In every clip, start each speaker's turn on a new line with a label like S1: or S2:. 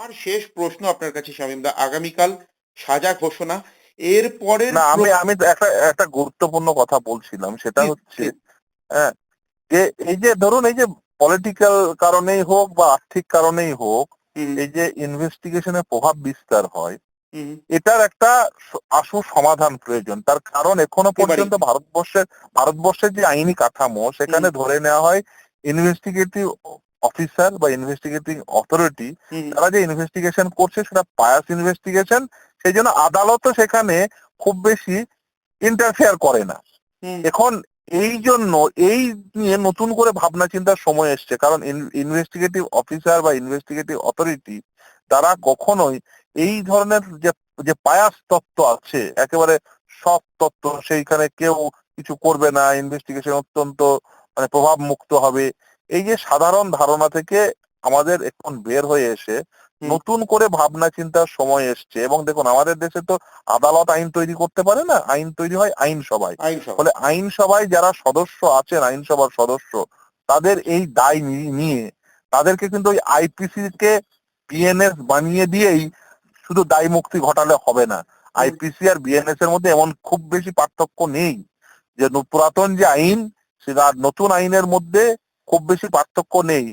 S1: আর শেষ প্রশ্ন আপনার কাছে শামীমদা, আগামীকাল সাজা ঘোষণা, এর পরের
S2: না, আমি আমি একটা একটা গুরুত্বপূর্ণ কথা বলছিলাম, সেটা
S1: প্লিজ
S2: হচ্ছে
S1: প্লিজ।
S2: হ্যাঁ, যে এই যে ধরুন এই যে পলিটিক্যাল কারণেই হোক বা আর্থিক কারণেই হোক,
S1: হুম
S2: এই যে ইনভেস্টিগেশনের প্রভাব বিস্তার হয়,
S1: হুম।
S2: এটার একটা আশু সমাধান প্রয়োজন। তার কারণ এখনো
S1: একেবারেই।
S2: পর্যন্ত ভারতবর্ষের যে আইনি কাঠামো,
S1: হুম
S2: সেখানে ধরে নেওয়া হয় ইনভেস্টিগেটিভ অফিসার বা ইনভেস্টিগেটিং অথরিটি,
S1: হুম
S2: তারা যে ইনভেস্টিগেশন করছে সেটা বায়াস ইনভেস্টিগেশন। সেই জন্য আদালতও সেখানে খুব বেশি ইন্টারফেয়ার করে না।
S1: হুম
S2: এখন এই জন্য এই নিয়ে নতুন করে ভাবনা চিন্তার সময় এসছে, কারণ ইনভেস্টিগেটিভ অফিসার বা ইনভেস্টিগেটিভ অথরিটি তারা কখনোই এই ধরনের যে যে পায়াস তত্ত্ব আছে, একেবারে সব তত্ত্ব, সেইখানে কেউ কিছু করবে না, ইনভেস্টিগেশন অত্যন্ত মানে প্রভাব মুক্ত হবে, এই যে সাধারণ ধারণা থেকে আমাদের এখন বের হয়ে এসে
S1: হুম।
S2: নতুন করে ভাবনা চিন্তার সময় এসছে। এবং দেখুন, আমাদের দেশে তো আদালত আইন তৈরি করতে পারে না, আইন তৈরি হয় আইনসভায়।
S1: আইনসভা।
S2: ফলে আইনসভায় যারা সদস্য আছেন, আইনসভার সদস্য, তাদের এই দায় নিয়ে তাদেরকে কিন্তু ওই আইপিসি কে বিএনএস বানিয়ে দিয়েই শুধু দায় মুক্তি ঘটালে হবে না।
S1: হুম
S2: আইপিসি আর বিএনএস এর মধ্যে এমন খুব বেশি পার্থক্য নেই, যে পুরাতন যে আইন সেটা আর নতুন আইনের মধ্যে খুব বেশি পার্থক্য নেই।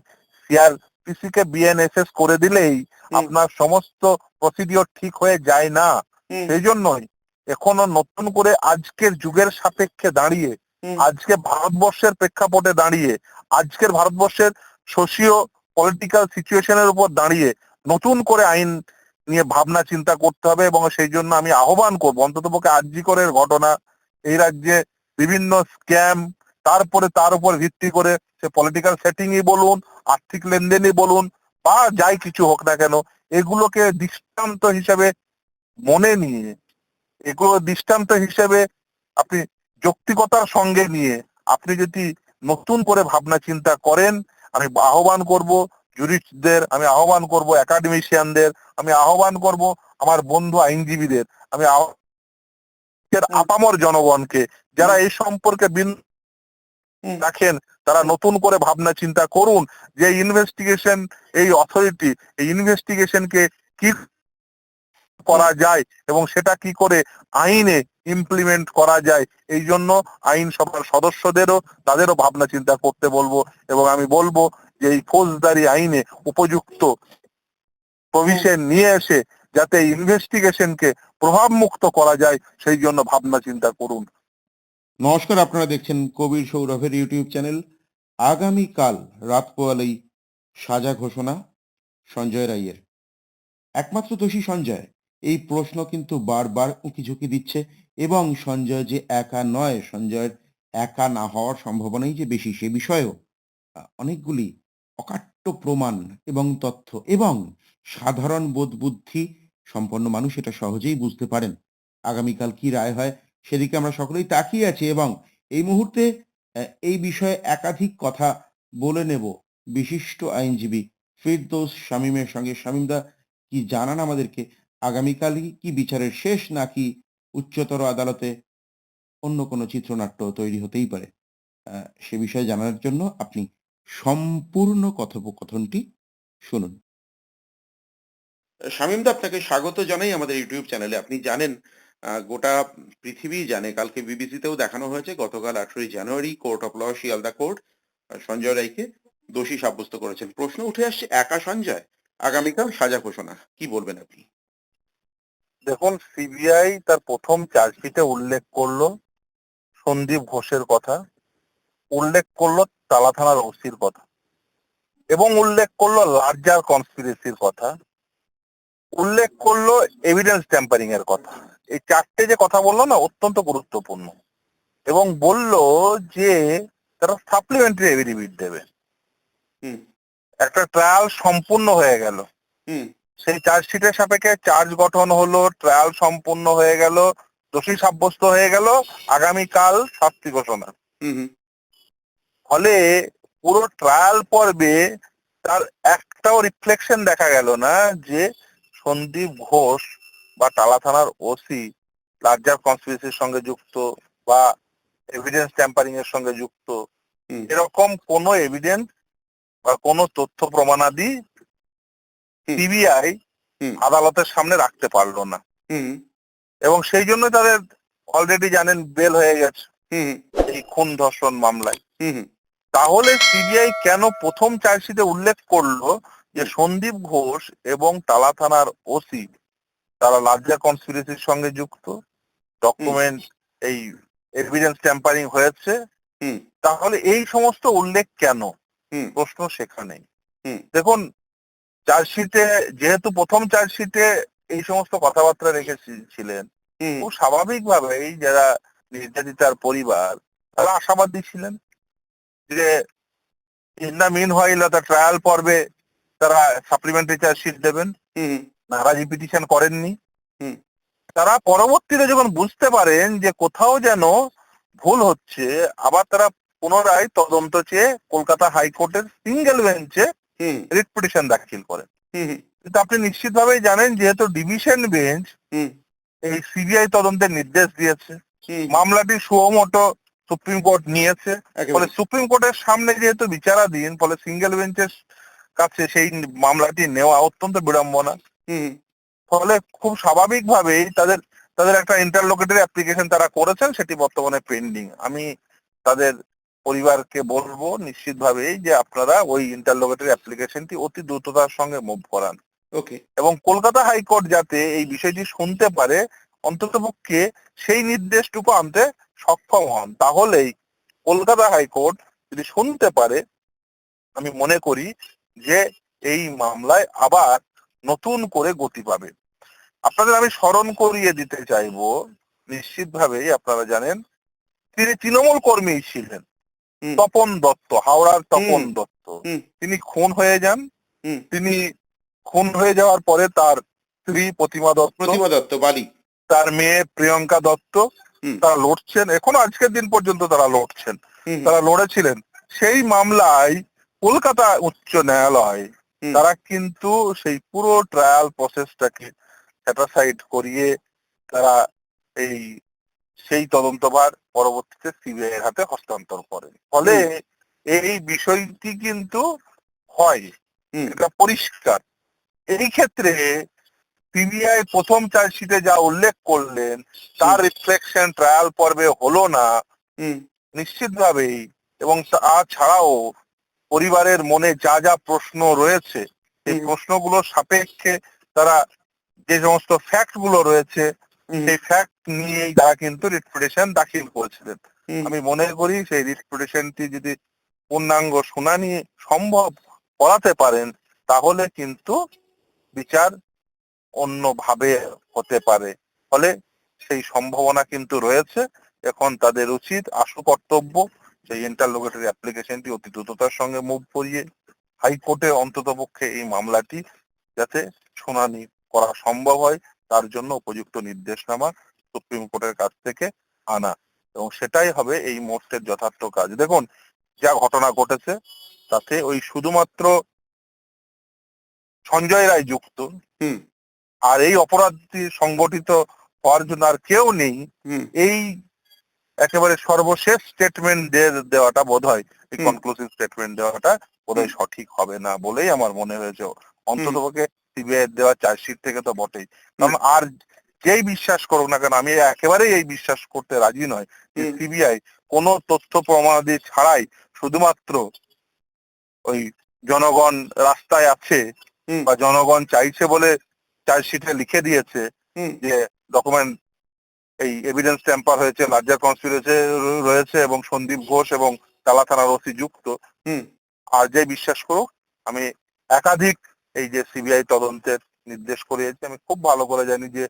S2: সিআরপিসি কে বিএনএসএস করে দিলেই
S1: হুম
S2: আপনার সমস্ত প্রসিডিওর ঠিক হয়ে যায় না।
S1: হুম
S2: সেই জন্যই এখনো নতুন করে আজকের যুগের সাপেক্ষে দাঁড়িয়ে,
S1: হুম
S2: আজকে ভারতবর্ষের প্রেক্ষাপটে দাঁড়িয়ে, আজকের ভারতবর্ষের সোশিও পলিটিক্যাল সিচুয়েশনের উপর দাঁড়িয়ে নতুন করে আইন নিয়ে ভাবনা চিন্তা করতে হবে। এবং সেই জন্য আমি আহ্বান করবো, অন্ততপক্ষে আরজি করের ঘটনা, এই রাজ্যে বিভিন্ন স্ক্যাম, তারপরে তার উপর ভিত্তি করে সে পলিটিক্যাল সেটিংই বলুন, আর্থিক লেনদেনই বলুন, বা যাই কিছু হোক না কেন, এগুলোকে দৃষ্টান্ত হিসেবে মনে নিয়ে, এগুলো দৃষ্টান্ত হিসেবে আপনি যৌক্তিকতার সঙ্গে নিয়ে আপনি যদি নতুন করে ভাবনা চিন্তা করেন, আমি আহ্বান করব জুরিস্টদের, আমি আহ্বান করব একাডেমিশিয়ানদের, আমি আহ্বান করব আমার বন্ধু আইনজীবীদের, আমি
S1: হুম
S2: আপামর জনগণকে,
S1: হুম
S2: যারা এই সম্পর্কে
S1: হুম
S2: রাখেন, তারা
S1: হুম
S2: নতুন করে ভাবনা চিন্তা করুন যে ইনভেস্টিগেশন, এই অথরিটি, এই ইনভেস্টিগেশনকে কি
S1: হুম।
S2: করা যায় এবং সেটা কি করে আইনে ইমপ্লিমেন্ট করা যায়, এই জন্য আইনসভার সদস্যদেরও তাদেরও ভাবনা চিন্তা করতে বলবো। এবং আমি বলবো যে এই ফৌজদারি আইনে উপযুক্ত
S1: হুম।
S2: প্রভিশন নিয়ে এসে যাতে ইনভেস্টিগেশনকে প্রভাব মুক্ত করা যায়, সেই জন্য ভাবনা চিন্তা করুন।
S1: নমস্কার, আপনারা দেখছেন কবির সৌরভের ইউটিউব চ্যানেল। আগামীকাল রাত পোয়ালেই সাজা ঘোষণা সঞ্জয় রায়ের। একমাত্র দোষী সঞ্জয়, এই প্রশ্ন কিন্তু বারবার উঁকি ঝুঁকি দিচ্ছে। এবং সঞ্জয় যে একা নয়, সঞ্জয়ের একা না হওয়ার সম্ভাবনাই যে বেশি, সে বিষয়েও অনেকগুলি অকাট্য প্রমাণ এবং তথ্য এবং সাধারণ বোধ বুদ্ধি সম্পন্ন মানুষ এটা সহজেই বুঝতে পারেন। আগামীকাল কি রায় হয় সেদিকে আমরা সকলেই তাকিয়ে আছি। এবং এই মুহূর্তে এই বিষয়ে একাধিক কথা বলে নেব বিশিষ্ট আইনজীবী ফিরদৌস শামীমের সঙ্গে। শামীমদা, কি জানান আমাদেরকে, আগামীকালই কি বিচারের শেষ, নাকি উচ্চতর আদালতে অন্য কোনো চিত্রনাট্য তৈরি হতেই পারে? সে বিষয়ে জানার জন্য আপনি সম্পূর্ণ কথোপকথনটি শুনুন। শামীমদা, আপনাকে স্বাগত জানাই আমাদের ইউটিউব চ্যানেলে। আপনি জানেন, গোটা পৃথিবী জানে, কালকে বিবিসিতেও দেখানো হয়েছে, গতকাল 18ই জানুয়ারি court of law, Sealdah court Sanjay রায়কে দোষী সাব্যস্ত করেছেন। প্রশ্ন উঠে আসছে, একা সঞ্জয়? আগামীকাল সাজা ঘোষণা, কি বলবেন আপনি?
S2: দেখুন, সিবিআই তার প্রথম চার্জশিটে উল্লেখ করলো সন্দীপ ঘোষের কথা, উল্লেখ করলো তালা থানার ওসির কথা, এবং উল্লেখ করলো লার্জার কনস্পিরেসির কথা, উল্লেখ করলো এভিডেন্স ট্যাম্পারিং এর কথা। এই চারটে যে কথা বললো না, অত্যন্ত গুরুত্বপূর্ণ। এবং বলল যে তারা সাপ্লিমেন্টারি এফিডেভিট দেবে।
S1: হুম
S2: একটা ট্রায়াল সম্পূর্ণ হয়ে গেল,
S1: হুম
S2: সেই চার্জশিটের সাপেক্ষে চার্জ গঠন হলো, ট্রায়াল সম্পূর্ণ হয়ে গেল, দোষী সাব্যস্ত হয়ে গেল, আগামীকাল শাস্তি ঘোষণা।
S1: হুম হুম
S2: ফলে পুরো ট্রায়াল পর্বে তার একটাও রিফ্লেকশন দেখা গেল না যে সন্দীপ ঘোষ বা টালা থানার ওসি লার্জার কনস্পিরেসির সঙ্গে যুক্ত বা এভিডেন্স ট্যাম্পারিং এর সঙ্গে যুক্ত।
S1: হুম
S2: এরকম কোনো এভিডেন্স বা কোনো তথ্য প্রমাণাদি
S1: হুম।
S2: সিবিআই
S1: হুম।
S2: আদালতের সামনে রাখতে পারলো না,
S1: হুম।
S2: এবং সেই জন্য তাদের অলরেডি জানেন বেল হয়ে গেছে
S1: হুম।
S2: এই খুন ধর্ষণ মামলায়।
S1: হুম।
S2: তাহলে সিবিআই কেন প্রথম চার্জশিটে উল্লেখ করলো যে
S1: হুম।
S2: সন্দীপ ঘোষ এবং টালা থানার ওসি তারা লার্জার কনস্পিরেসির সঙ্গে যুক্ত, ডকুমেন্ট এই এভিডেন্স ট্যাম্পারিং হয়েছে?
S1: হুম।
S2: তাহলে এই সমস্ত উল্লেখ কেন?
S1: হুম।
S2: প্রশ্ন সেখানেই।
S1: হুম।
S2: দেখুন, চার্জশিটে যেহেতু প্রথম চার্জশিটে এই সমস্ত কথাবার্তা রেখেছিলেন,
S1: হুম।
S2: খুব স্বাভাবিকভাবেই যারা নির্যাতিতার পরিবার তারা আশাবাদী ছিলেন যে ইন দ্য মিন হোয়াইল অর্থাৎ ট্রায়াল পর্বে তারা সাপ্লিমেন্টারি চার্জশিট দেবেন।
S1: হুম।
S2: নারাজি পিটিশন করেননি।
S1: হুম।
S2: তারা পরবর্তীতে যখন বুঝতে পারেন যে কোথাও যেন ভুল হচ্ছে, আবার তারা পুনরায় তদন্ত চেয়ে কলকাতা হাইকোর্টের সিঙ্গেল বেঞ্চে
S1: হুম।
S2: রিট পিটিশন দাখিল করেন।
S1: হুম।
S2: কিন্তু আপনি নিশ্চিতভাবেই জানেন যেহেতু ডিভিশন বেঞ্চ
S1: হুম।
S2: এই সিবিআই তদন্তের নির্দেশ দিয়েছে,
S1: হুম।
S2: মামলাটি সুমোটো সুপ্রিম কোর্ট নিয়েছে, ফলে
S1: একেবারে।
S2: সুপ্রিম কোর্টের সামনে যেহেতু বিচারাধীন, ফলে সিঙ্গেল বেঞ্চের কাছে সেই মামলাটি নেওয়া অত্যন্ত বিড়ম্বনা।
S1: হুম।
S2: ফলে খুব স্বাভাবিকভাবেই তাদের তাদের একটা ইন্টারলোকেটরি অ্যাপ্লিকেশন তারা করেছেন, সেটি বর্তমানে পেন্ডিং। আমি তাদের পরিবারকে বলবো নিশ্চিতভাবেই যে আপনারা ওই ইন্টারলোকেটরি অ্যাপ্লিকেশনটি অতি দ্রুততার সঙ্গে মুভ করান,
S1: ওকে।
S2: এবং কলকাতা হাইকোর্ট যাতে এই বিষয়টি শুনতে পারে, অন্ততপক্ষে সেই নির্দেশটুকু আনতে সক্ষম হন। তাহলেই কলকাতা হাইকোর্ট যদি শুনতে পারে, আমি মনে করি যে এই মামলায় আবার নতুন করে গতি পাবে। আপনাদের আমি স্মরণ করিয়ে দিতে চাইবো, নিশ্চিতভাবেই আপনারা জানেন তিনি তৃণমূল কর্মী ছিলেন,
S1: হুম।
S2: তপন দত্ত, হাওড়ার তপন
S1: হুম।
S2: দত্ত।
S1: হুম।
S2: তিনি খুন হয়ে যান।
S1: হুম।
S2: তিনি খুন হয়ে যাওয়ার পরে তার স্ত্রী প্রতিমা দত্ত,
S1: প্রতিমা দত্ত বালি।
S2: তার মেয়ে প্রিয়ঙ্কা দত্ত
S1: হুম।
S2: তারা লড়ছেন, এখনো আজকের দিন পর্যন্ত তারা লড়ছেন,
S1: হুম।
S2: তারা লড়েছিলেন। সেই মামলায় কলকাতা উচ্চ ন্যায়ালয়
S1: হুম।
S2: তারা কিন্তু সেই পুরো ট্রায়াল প্রসেসটাকে স্যাটাসাইড করিয়ে তারা এই সেই তদন্তভার পরবর্তীতে সিবিআই এর হাতে হস্তান্তর করে। ফলে
S1: হুম।
S2: এই বিষয়টি কিন্তু হয়,
S1: হুম।
S2: এটা পরিষ্কার। এই ক্ষেত্রে সিবিআই প্রথম চার্জশিটে যা উল্লেখ করলেন তার রিফ্লেকশন ট্রায়াল পর্বে হলো না
S1: হুম।
S2: নিশ্চিতভাবেই, এবং তাছাড়াও পরিবারের মনে যা যা প্রশ্ন রয়েছে এই
S1: হুম।
S2: প্রশ্নগুলোর সাপেক্ষে তারা যে সমস্ত ফ্যাক্ট গুলো রয়েছে
S1: হুম।
S2: সেই ফ্যাক্ট নিয়েই তারা কিন্তু রিট পিটিশন দাখিল করেছিলেন।
S1: হুম।
S2: আমি মনে করি সেই রিট পিটিশনটি যদি পূর্ণাঙ্গ শুনানি সম্ভব করাতে পারেন, তাহলে কিন্তু বিচার অন্যভাবে হতে পারে। ফলে সেই সম্ভাবনা কিন্তু রয়েছে। এখন তাদের উচিত, আশু কর্তব্য, সেই ইন্টারলোকেটরি অ্যাপ্লিকেশনটি অতি দ্রুততার সঙ্গে মুভ করিয়ে হাইকোর্টে অন্ততপক্ষে এই মামলাটি যাতে শুনানি করা সম্ভব হয় তার জন্য উপযুক্ত নির্দেশনামা সুপ্রিম কোর্টের কাছ থেকে আনা, এবং সেটাই হবে এই মুহূর্তের যথার্থ কাজ। দেখুন, যা ঘটনা ঘটেছে তাতে ওই শুধুমাত্র সঞ্জয় রায় যুক্ত,
S1: হুম।
S2: আর এই অপরাধটি সংগঠিত হওয়ার জন্য আর কেউ নেই।
S1: হুম।
S2: এই একেবারে সর্বশেষ স্টেটমেন্ট দেওয়াটা বোধহয়, এই
S1: হুম।
S2: কনক্লুসিভ স্টেটমেন্ট দেওয়াটা বোধহয় সঠিক হবে না বলেই আমার মনে হয়েছে,
S1: হুম।
S2: অন্ততপক্ষে সিবিআই দেওয়া চার্জশিট থেকে তো বটেই। কারণ
S1: হুম।
S2: আর যেই বিশ্বাস করুক না কেন, আমি একেবারেই এই বিশ্বাস করতে রাজি নয় যে
S1: হুম।
S2: সিবিআই কোনো তথ্য প্রমাণাদি ছাড়াই শুধুমাত্র ওই জনগণ রাস্তায় আছে
S1: হুম।
S2: বা জনগণ চাইছে বলে চার্জশিটে লিখে দিয়েছে
S1: হুম।
S2: যে ডকুমেন্ট এই এভিডেন্স ট্যাম্পার হয়েছে, লার্জার কনস্পিরেসি রয়েছে এবং সন্দীপ ঘোষ এবং টালা থানার ওসি যুক্ত,
S1: হুম।
S2: আর যে বিশ্বাস করুক। আমি একাধিক এই যে সিবিআই তদন্তের নির্দেশ করিয়েছি, আমি খুব ভালো করে জানি যে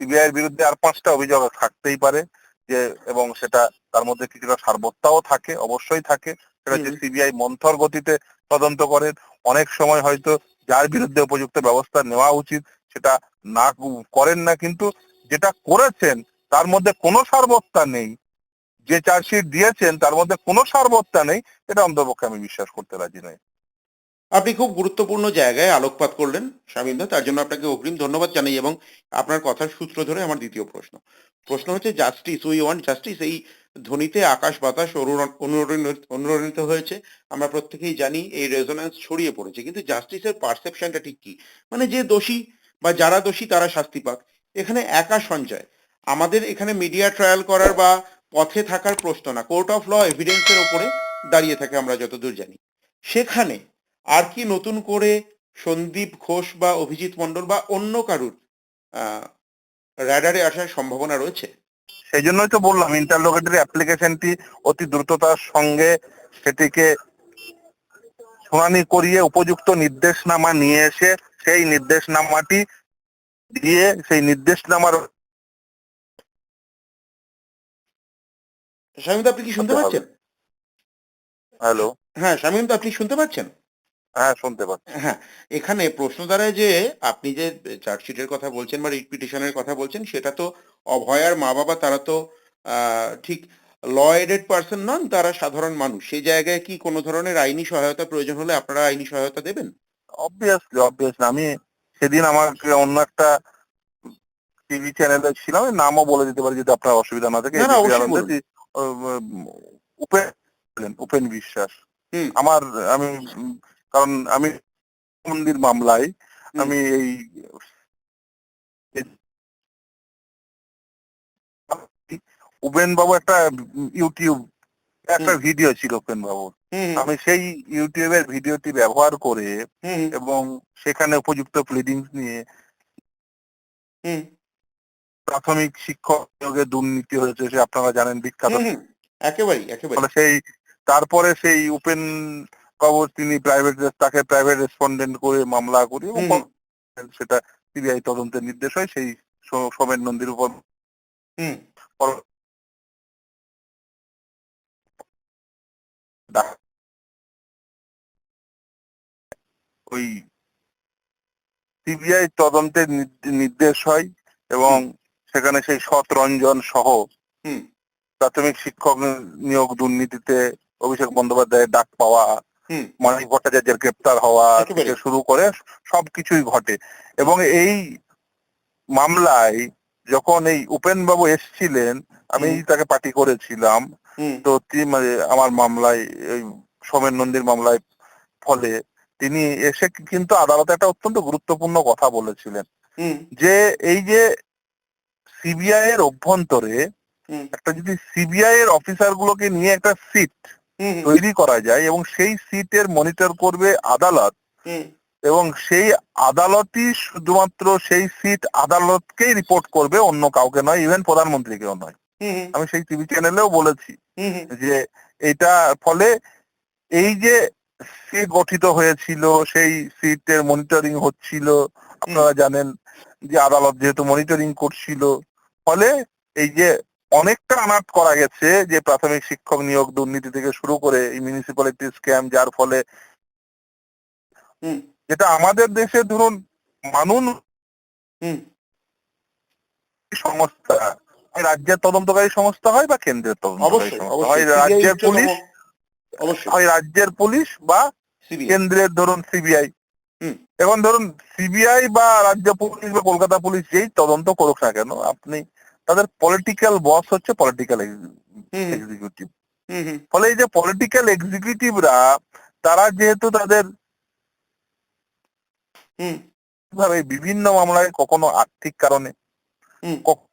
S2: সিবিআই এর বিরুদ্ধে আর 5টা অভিযোগ থাকতেই পারে, যে এবং সেটা তার মধ্যে কিছুটা সারবত্তাও থাকে, অবশ্যই থাকে। সেটা যে
S1: হুম।
S2: সিবিআই মন্থর গতিতে তদন্ত করেন, অনেক সময় হয়তো যার বিরুদ্ধে উপযুক্ত ব্যবস্থা নেওয়া উচিত সেটা না করেন না, কিন্তু যেটা করেছেন তার মধ্যে কোনো সারবত্তা নেই, যে চার্জশিট দিয়েছেন তার মধ্যে কোনো সারবত্তা নেই, এটা অন্ততপক্ষে আমি বিশ্বাস করতে রাজি নই।
S1: আপনি খুব গুরুত্বপূর্ণ জায়গায় আলোকপাত করলেন শামীমদা, তার জন্য আপনাকে অগ্রিম ধন্যবাদ জানাই। এবং আপনার কথার সূত্র ধরে আমার দ্বিতীয় প্রশ্ন হচ্ছে জাস্টিস, উই ওয়ান্ট জাস্টিস, এই ধ্বনিতে আকাশ বাতাস অনুরণিত হয়েছে। আমরা প্রত্যেকেই জানি এই রেজোন্যান্স ছড়িয়ে পড়েছে, কিন্তু জাস্টিসের পারসেপশনটা ঠিক কি? মানে যে দোষী বা যারা দোষী তারা শাস্তি পাক। এখানে একা সঞ্জয়, আমাদের এখানে মিডিয়া ট্রায়াল করার বা পথে থাকার প্রশ্ন না, কোর্ট অফ ল এভিডেন্সের ওপরে দাঁড়িয়ে থাকে আমরা যতদূর জানি। সেখানে আর কি নতুন করে সন্দীপ ঘোষ বা অভিজিৎ মণ্ডল বা অন্য কারুর র্যাডারে আসার সম্ভাবনা রয়েছে?
S2: সেই জন্যই তো বললাম ইন্টারলোকেটরি অ্যাপ্লিকেশনটি অতি দ্রুততার সঙ্গে সেটিকে শুনানি করিয়ে উপযুক্ত নির্দেশনামা নিয়ে এসে সেই নির্দেশনামাটি দিয়ে সেই নির্দেশনামার
S1: শামীম, আপনি কি শুনতে
S2: হতে হবে।
S1: পাচ্ছেন?
S2: হ্যালো,
S1: হ্যাঁ শামীম, আপনি শুনতে পাচ্ছেন?
S2: হ্যাঁ শুনতে পাচ্ছি।
S1: হ্যাঁ, এখানে প্রশ্ন দাঁড়ায় যে আপনি যে চার্জশিটের কথা বলছেন বা রিট পিটিশনের কথা বলছেন, সেটা তো অভয়ার মা বাবা, তারা তো ঠিক ল এডেড পার্সন নন, তারা সাধারণ মানুষ। সেই জায়গায় কি কোনো ধরনের আইনি সহায়তা প্রয়োজন হলে আপনারা আইনি সহায়তা দেবেন?
S2: অবভিয়াসলি আমি সেদিন আমাকে অন্য একটা টিভি চ্যানেলে ছিলাম, আমি নামও বলে দিতে পারি যদি আপনার অসুবিধা না থাকে।
S1: না না,
S2: এবিপি
S1: অবশ্যই
S2: আনন্দে
S1: বলুন।
S2: উপেন উপেন বিশ্বাস
S1: হুম
S2: আমার আমি কারণ আমি মন্দির মামলায়
S1: হুম
S2: আমি এই উপেন বাবু একটা ইউটিউব একটা
S1: হুম
S2: ভিডিও ছিল উপেন বাবুর,
S1: হুম
S2: আমি সেই ইউটিউবের ভিডিওটি ব্যবহার করে
S1: হুম
S2: এবং সেখানে উপযুক্ত প্লিডিংস নিয়ে
S1: হুম
S2: প্রাথমিক শিক্ষক নিয়োগে দুর্নীতি হয়েছে সে আপনারা জানেন, বিখ্যাত।
S1: হুম হুম একেবারেই একেবারেই।
S2: ফলে সেই তারপরে সেই উপেন বাবু তিনি তাকে প্রাইভেট রেসপন্ডেন্ট করে মামলা করি এবং
S1: হুম
S2: সেটা সিবিআই তদন্তের নির্দেশ হয় সেই সোমেন নন্দীর উপর।
S1: হুম
S2: ওই সিবিআই তদন্তের নির্দেশ হয় এবং সেখানে সেই সৎরঞ্জন সহ
S1: হুম
S2: প্রাথমিক শিক্ষক নিয়োগ দুর্নীতিতে অভিষেক বন্দ্যোপাধ্যায়ের ডাক পাওয়া,
S1: হুম
S2: মানিক ভট্টাচার্যের গ্রেপ্তার হওয়া থেকে
S1: একেবারেই।
S2: শুরু করে সবকিছুই ঘটে। এবং এই মামলায় যখন এই উপেন বাবু এসেছিলেন আমি
S1: হুম
S2: তাকে পার্টি করেছিলাম,
S1: হুম
S2: তো মানে আমার মামলায় এই সোমেন নন্দীর মামলায় ফলে তিনি এসে কিন্তু আদালতে একটা অত্যন্ত গুরুত্বপূর্ণ কথা বলেছিলেন
S1: হুম
S2: যে এই যে সিবিআই এর অভ্যন্তরে
S1: হুম
S2: একটা যদি সিবিআই এর অফিসার গুলোকে নিয়ে একটা সিট
S1: হুম
S2: তৈরি করা যায় এবং সেই সিটের মনিটর করবে আদালত
S1: হুম
S2: এবং সেই আদালতই শুধুমাত্র সেই সিট আদালতকেই রিপোর্ট করবে, অন্য কাউকে নয়, ইভেন প্রধানমন্ত্রীকেও নয়।
S1: হুম
S2: আমি সেই টিভি চ্যানেলেও বলেছি
S1: হুম হুম
S2: যে এটা ফলে এই যে সিট গঠিত হয়েছিল সেই সিটের মনিটরিং হচ্ছিল,
S1: হুম
S2: আপনারা জানেন যে আদালত যেহেতু মনিটরিং করছিল, ফলে এই যে অনেকটা আনাট করা গেছে যে প্রাথমিক শিক্ষক নিয়োগ দুর্নীতি থেকে শুরু করে এই মিউনিসিপ্যালিটি স্ক্যাম, যার ফলে
S1: হুম
S2: যেটা আমাদের দেশে ধরুন মানুন
S1: হুম
S2: সংস্থা হয় রাজ্যের তদন্তকারী সংস্থা হয় বা কেন্দ্রের তদন্তকারী
S1: অবশ্যই
S2: সংস্থা হয়,
S1: অবশ্যই সিবিআই
S2: রাজ্যের
S1: উচ্চতম,
S2: পুলিশ
S1: অবশ্যই
S2: হয় রাজ্যের পুলিশ বা
S1: সিবিআই।
S2: কেন্দ্রের ধরুন সিবিআই।
S1: হুম
S2: এখন ধরুন সিবিআই বা রাজ্য পুলিশ বা কলকাতা পুলিশ যেই তদন্ত করুক না কেন, আপনি তাদের পলিটিক্যাল বস হচ্ছে পলিটিক্যাল
S1: হুম
S2: এক্সিকিউটিভ।
S1: হুম হুম
S2: ফলে এই যে পলিটিক্যাল এক্সিকিউটিভরা তারা যেহেতু তাদের
S1: হুম
S2: ভাবে বিভিন্ন মামলায় কখনো আর্থিক কারণে
S1: হুম
S2: কখনো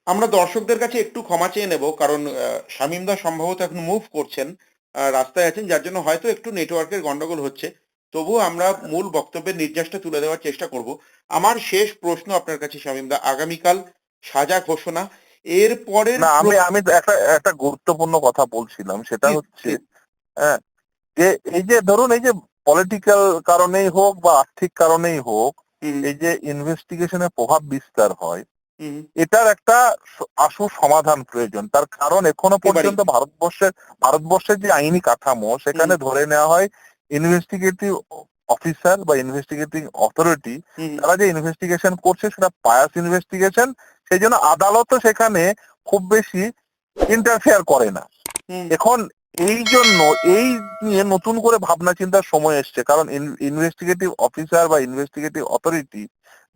S1: আমরা দর্শকদের কাছে একটু ক্ষমা চেয়ে নেব, কারণ শামীম দা সম্ভবত এখন মুভ করছেন, রাস্তায় আছেন, যার জন্য হয়তো একটু নেটওয়ার্কের গন্ডগোল হচ্ছে। তবুও আমরা মূল বক্তব্যের নির্যাসটা তুলে দেওয়ার চেষ্টা করব। আমার শেষ প্রশ্ন আপনার কাছে শামীম দা, আগামীকাল সাজা ঘোষণা, এর পরের
S2: না আমি আমি তো একটা একটা গুরুত্বপূর্ণ কথা বলছিলাম, সেটা
S1: প্লিজ
S2: হচ্ছে
S1: প্লিজ।
S2: হ্যাঁ যে এই যে ধরুন এই যে পলিটিক্যাল কারণেই হোক বা আর্থিক কারণেই হোক
S1: হুম
S2: এই যে ইনভেস্টিগেশনে প্রভাব বিস্তার হয়,
S1: হুম
S2: এটার একটা আশু সমাধান প্রয়োজন। তার কারণ এখনো
S1: একেবারেই।
S2: পর্যন্ত ভারতবর্ষের যে আইনি কাঠামো
S1: হুম
S2: সেখানে ধরে নেওয়া হয় ইনভেস্টিগেটিভ অফিসার বা ইনভেস্টিগেটিং অথরিটি
S1: হুম
S2: তারা যে ইনভেস্টিগেশন করছে সেটা বায়াস ইনভেস্টিগেশন, সেই জন্য আদালতও সেখানে খুব বেশি ইন্টারফেয়ার করে না।
S1: হুম
S2: এখন এই জন্য এই নিয়ে নতুন করে ভাবনা চিন্তার সময় এসছে, কারণ ইনভেস্টিগেটিভ অফিসার বা ইনভেস্টিগেটিভ অথরিটি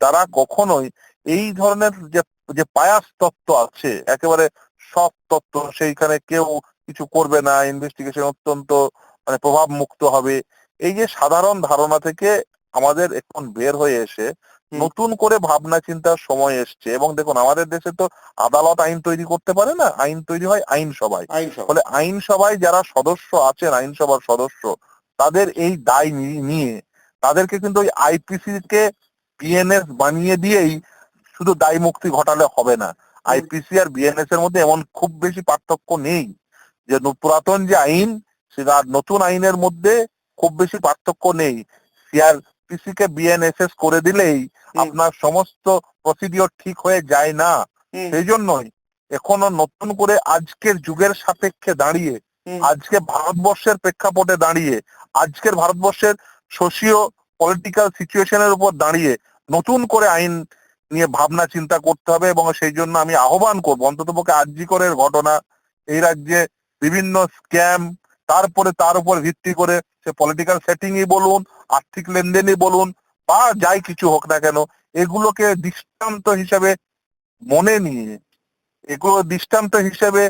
S2: তারা কখনোই এই ধরনের যে যে বায়াস তত্ত্ব আছে, একেবারে সব তত্ত্ব, সেইখানে কেউ কিছু করবে না, ইনভেস্টিগেশন অত্যন্ত মানে প্রভাব মুক্ত হবে, এই যে সাধারণ ধারণা থেকে আমাদের এখন বের হয়ে এসে নতুন করে ভাবনা চিন্তার সময় এসছে। এবং দেখুন, আমাদের দেশে তো আদালত আইন তৈরি করতে পারে না, আইন তৈরি হয় আইনসভায়।
S1: আইনসভা।
S2: ফলে আইনসভায় যারা সদস্য আছেন, আইনসভার সদস্য, তাদের এই দায় নিয়ে তাদেরকে কিন্তু ওই আইপিসি কে বিএনএস বানিয়ে দিয়েই শুধু দায় মুক্তি ঘটালে হবে না। আইপিসি আর বিএনএস এর মধ্যে এমন খুব বেশি পার্থক্য নেই, যে পুরাতন যে আইন সেটা আর নতুন আইনের মধ্যে খুব বেশি পার্থক্য নেই। সিআরপিসি কে বিএনএসএস করে দিলেই আপনার সমস্ত প্রসিডিওর ঠিক হয়ে যায় না। সেই জন্যই এখনো নতুন করে আজকের যুগের সাপেক্ষে দাঁড়িয়ে, আজকে ভারতবর্ষের প্রেক্ষাপটে দাঁড়িয়ে, আজকের ভারতবর্ষের সোশিও পলিটিক্যাল সিচুয়েশনের উপর দাঁড়িয়ে নতুন করে আইন নিয়ে ভাবনা চিন্তা করতে হবে। এবং সেই জন্য আমি আহ্বান করবো, অন্ততপক্ষে আরজি করের ঘটনা, এই রাজ্যে বিভিন্ন স্ক্যাম, তারপরে তার উপর ভিত্তি করে সে পলিটিক্যাল সেটিংই বলুন, আর্থিক লেনদেনই বলুন, বা যাই কিছু হোক না কেন, এগুলোকে দৃষ্টান্ত হিসেবে মনে নিয়ে, এগুলো দৃষ্টান্ত হিসেবে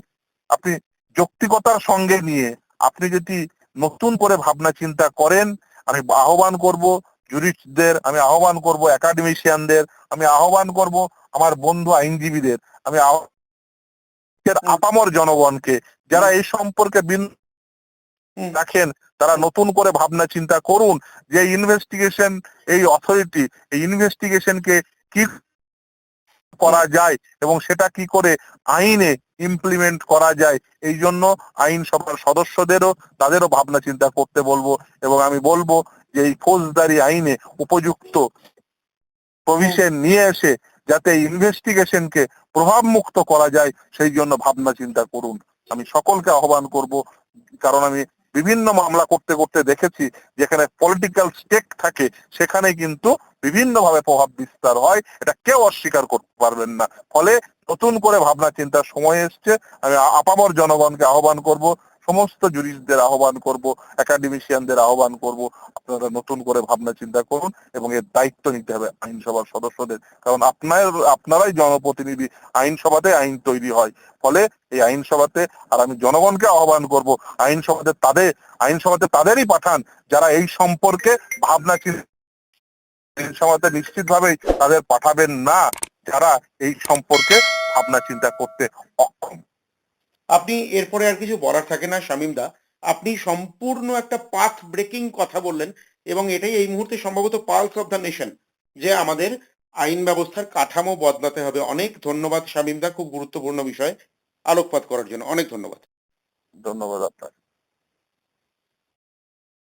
S2: আপনি যৌক্তিকতার সঙ্গে নিয়ে আপনি যদি নতুন করে ভাবনা চিন্তা করেন, আমি আহ্বান করব জুরিস্টদের, আমি আহ্বান করব একাডেমিশিয়ানদের, আমি আহ্বান করব আমার বন্ধু আইনজীবীদের, আমি আপামর জনগণকে যারা এই সম্পর্কে রাখেন, তারা নতুন করে ভাবনা চিন্তা করুন যে ইনভেস্টিগেশন, এই অথরিটি, এই ইনভেস্টিগেশনকে কি করা যায় এবং সেটা কি করে আইনে ইমপ্লিমেন্ট করা যায়। এই জন্য আইনসভার সদস্যদেরও তাদেরও ভাবনা চিন্তা করতে বলবো। এবং আমি বলবো যে এই ফৌজদারি আইনে উপযুক্ত প্রভিশন নিয়ে এসে যাতে ইনভেস্টিগেশনকে প্রভাব মুক্ত করা যায়, সেই জন্য ভাবনা চিন্তা করুন। আমি সকলকে আহ্বান করব, কারণ আমি বিভিন্ন মামলা করতে করতে দেখেছি যেখানে পলিটিক্যাল স্টেক থাকে সেখানে কিন্তু বিভিন্ন ভাবে প্রভাব বিস্তার হয়, এটা কেউ অস্বীকার করতে পারবেন না। ফলে নতুন করে ভাবনা চিন্তার সময় এসছে। আমি আপামর জনগণকে আহ্বান করব, সমস্ত জুরিস্টদের আহ্বান করব, একাডেমিশিয়ানদের আহ্বান করব, আপনারা নতুন করে ভাবনা চিন্তা করুন এবং এর দায়িত্ব নিতে হবে আইনসভার সদস্যদের। কারণ আপনারাই জনপ্রতিনিধি, আইনসভাতে আইন তৈরি হয়। ফলে এই আইনসভাতে, আর আমি জনগণকে আহ্বান করব, আইনসভাতে তাদেরই পাঠান যারা এই সম্পর্কে ভাবনা চিন্তা, আইনসভাতে নিশ্চিতভাবেই তাদের পাঠাবেন না যারা এই সম্পর্কে ভাবনা চিন্তা করতে অক্ষম।
S1: আপনি এরপরে আর কিছু বলার থাকে না শামীম দা, আপনি সম্পূর্ণ একটা পাথ ব্রেকিং কথা বললেন এবং এটাই এই মুহূর্তে সম্ভবত পালস অফ দ্য নেশন, যে আমাদের আইন ব্যবস্থার কাঠামো বদলাতে হবে। অনেক ধন্যবাদ শামীম দা, খুব গুরুত্বপূর্ণ বিষয় আলোকপাত করার জন্য। অনেক ধন্যবাদ।
S2: ধন্যবাদ আপনাকে।